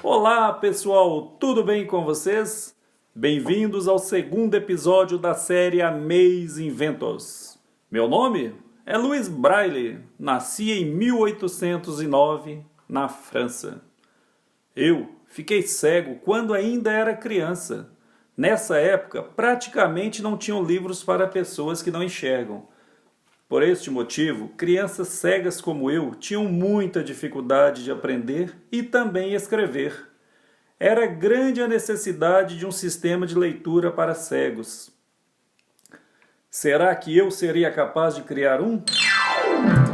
Olá pessoal, tudo bem com vocês? Bem-vindos ao segundo episódio da série Amazing Inventos. Meu nome é Louis Braille, nasci em 1809 na França. Eu fiquei cego quando ainda era criança. Nessa época, praticamente não tinham livros para pessoas que não enxergam. Por este motivo, crianças cegas como eu tinham muita dificuldade de aprender e também escrever. Era grande a necessidade de um sistema de leitura para cegos. Será que eu seria capaz de criar um?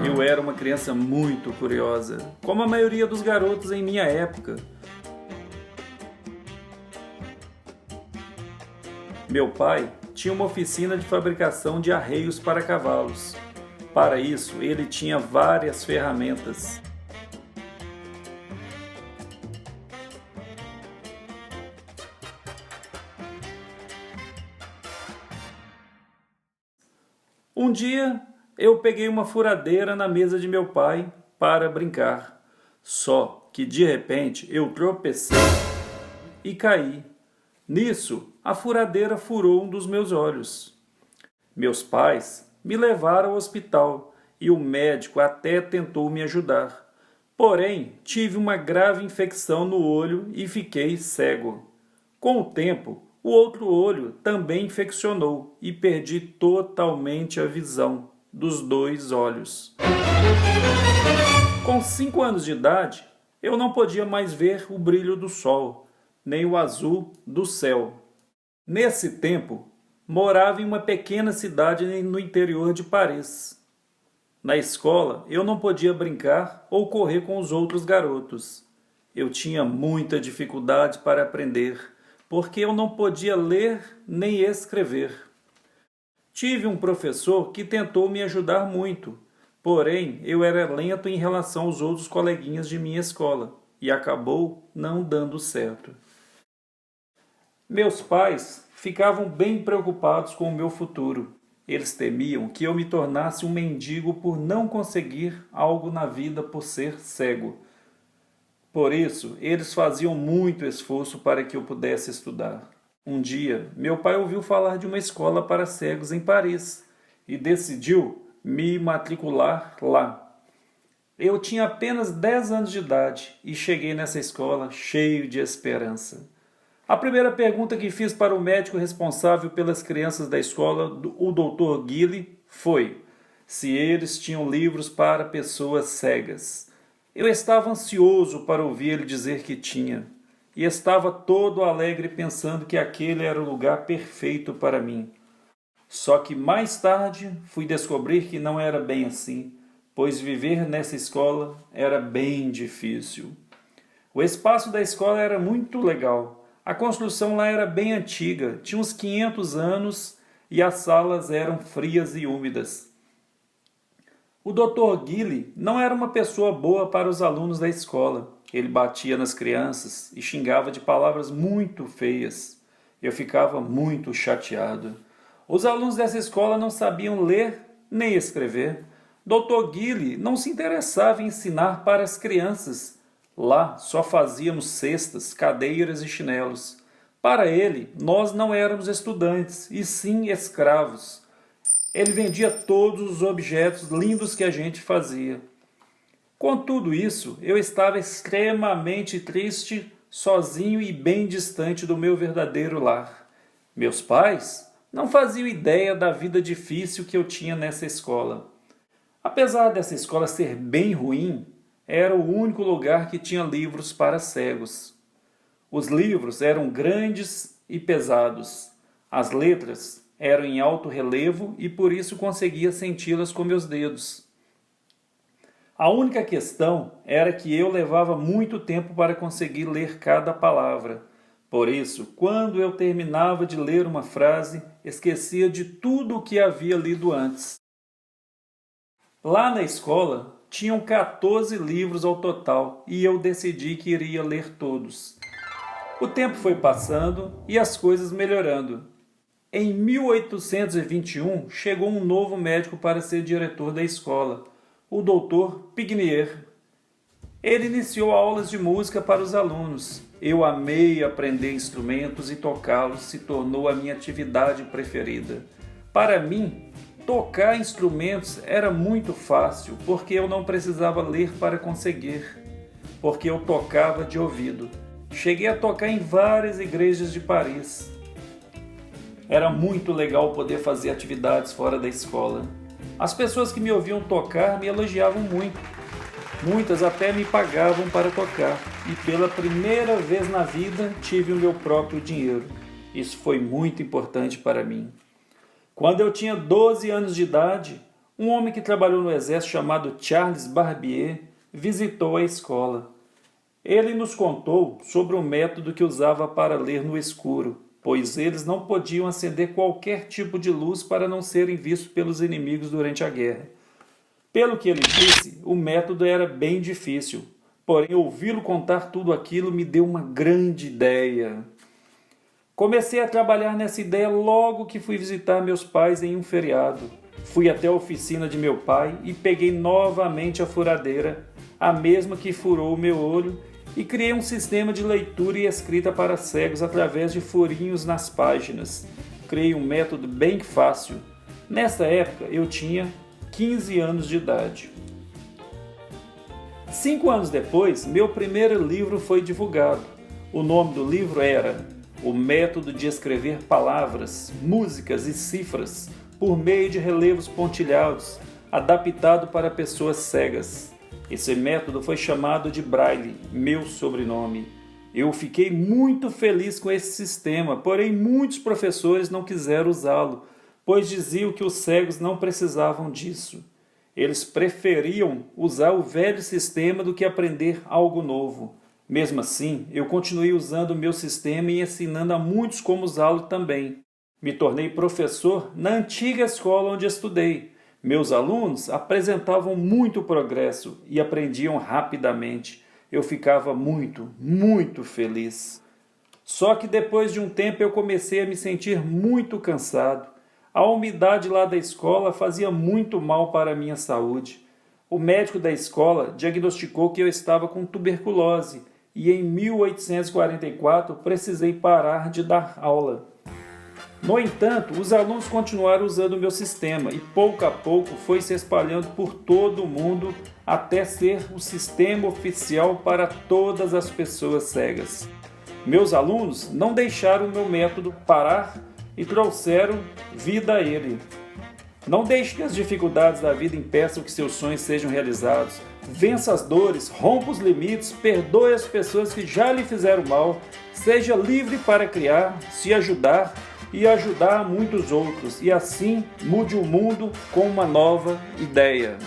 Eu era uma criança muito curiosa, como a maioria dos garotos em minha época. Meu pai tinha uma oficina de fabricação de arreios para cavalos. Para isso, ele tinha várias ferramentas. Um dia, eu peguei uma furadeira na mesa de meu pai para brincar. Só que, de repente, eu tropecei e caí. Nisso, a furadeira furou um dos meus olhos. Meus pais me levaram ao hospital e o médico até tentou me ajudar. Porém, tive uma grave infecção no olho e fiquei cego. Com o tempo, o outro olho também infeccionou e perdi totalmente a visão dos dois olhos. Com 5 anos de idade, eu não podia mais ver o brilho do sol, nem o azul do céu. Nesse tempo, morava em uma pequena cidade no interior de Paris. Na escola, eu não podia brincar ou correr com os outros garotos. Eu tinha muita dificuldade para aprender, porque eu não podia ler nem escrever. Tive um professor que tentou me ajudar muito, porém eu era lento em relação aos outros coleguinhas de minha escola e acabou não dando certo. Meus pais ficavam bem preocupados com o meu futuro. Eles temiam que eu me tornasse um mendigo por não conseguir algo na vida por ser cego. Por isso, eles faziam muito esforço para que eu pudesse estudar. Um dia, meu pai ouviu falar de uma escola para cegos em Paris e decidiu me matricular lá. Eu tinha apenas 10 anos de idade e cheguei nessa escola cheio de esperança. A primeira pergunta que fiz para o médico responsável pelas crianças da escola, o Dr. Guille, foi se eles tinham livros para pessoas cegas. Eu estava ansioso para ouvir ele dizer que tinha, e estava todo alegre pensando que aquele era o lugar perfeito para mim. Só que mais tarde fui descobrir que não era bem assim, pois viver nessa escola era bem difícil. O espaço da escola era muito legal. A construção lá era bem antiga, tinha uns 500 anos e as salas eram frias e úmidas. O Dr. Guille não era uma pessoa boa para os alunos da escola. Ele batia nas crianças e xingava de palavras muito feias. Eu ficava muito chateado. Os alunos dessa escola não sabiam ler nem escrever. Dr. Guille não se interessava em ensinar para as crianças. Lá só fazíamos cestas, cadeiras e chinelos. Para ele, nós não éramos estudantes, e sim escravos. Ele vendia todos os objetos lindos que a gente fazia. Com tudo isso, eu estava extremamente triste, sozinho e bem distante do meu verdadeiro lar. Meus pais não faziam ideia da vida difícil que eu tinha nessa escola. Apesar dessa escola ser bem ruim, era o único lugar que tinha livros para cegos. Os livros eram grandes e pesados. As letras eram em alto relevo e por isso conseguia senti-las com meus dedos. A única questão era que eu levava muito tempo para conseguir ler cada palavra. Por isso, quando eu terminava de ler uma frase, esquecia de tudo o que havia lido antes. Lá na escola, tinham 14 livros ao total e eu decidi que iria ler todos. O tempo foi passando e as coisas melhorando. Em 1821, chegou um novo médico para ser diretor da escola, o Dr. Pignier. Ele iniciou aulas de música para os alunos. Eu amei aprender instrumentos e tocá-los se tornou a minha atividade preferida. Para mim, tocar instrumentos era muito fácil, porque eu não precisava ler para conseguir, porque eu tocava de ouvido. Cheguei a tocar em várias igrejas de Paris. Era muito legal poder fazer atividades fora da escola. As pessoas que me ouviam tocar me elogiavam muito. Muitas até me pagavam para tocar. E pela primeira vez na vida tive o meu próprio dinheiro. Isso foi muito importante para mim. Quando eu tinha 12 anos de idade, um homem que trabalhou no exército chamado Charles Barbier visitou a escola. Ele nos contou sobre o método que usava para ler no escuro, pois eles não podiam acender qualquer tipo de luz para não serem vistos pelos inimigos durante a guerra. Pelo que ele disse, o método era bem difícil, porém ouvi-lo contar tudo aquilo me deu uma grande ideia. Comecei a trabalhar nessa ideia logo que fui visitar meus pais em um feriado. Fui até a oficina de meu pai e peguei novamente a furadeira, a mesma que furou o meu olho, e criei um sistema de leitura e escrita para cegos através de furinhos nas páginas. Criei um método bem fácil. Nessa época eu tinha 15 anos de idade. 5 anos depois, meu primeiro livro foi divulgado. O nome do livro era O Método de Escrever Palavras, Músicas e Cifras por meio de relevos pontilhados, adaptado para pessoas cegas. Esse método foi chamado de Braille, meu sobrenome. Eu fiquei muito feliz com esse sistema, porém muitos professores não quiseram usá-lo, pois diziam que os cegos não precisavam disso. Eles preferiam usar o velho sistema do que aprender algo novo. Mesmo assim, eu continuei usando o meu sistema e ensinando a muitos como usá-lo também. Me tornei professor na antiga escola onde estudei. Meus alunos apresentavam muito progresso e aprendiam rapidamente. Eu ficava muito feliz. Só que depois de um tempo eu comecei a me sentir muito cansado. A umidade lá da escola fazia muito mal para a minha saúde. O médico da escola diagnosticou que eu estava com tuberculose e em 1844 precisei parar de dar aula. No entanto, os alunos continuaram usando o meu sistema e pouco a pouco foi se espalhando por todo o mundo até ser o sistema oficial para todas as pessoas cegas. Meus alunos não deixaram o meu método parar e trouxeram vida a ele. Não deixe que as dificuldades da vida impeçam que seus sonhos sejam realizados. Vença as dores, rompa os limites, perdoe as pessoas que já lhe fizeram mal, seja livre para criar, se ajudar e ajudar muitos outros, e assim mude o mundo com uma nova ideia.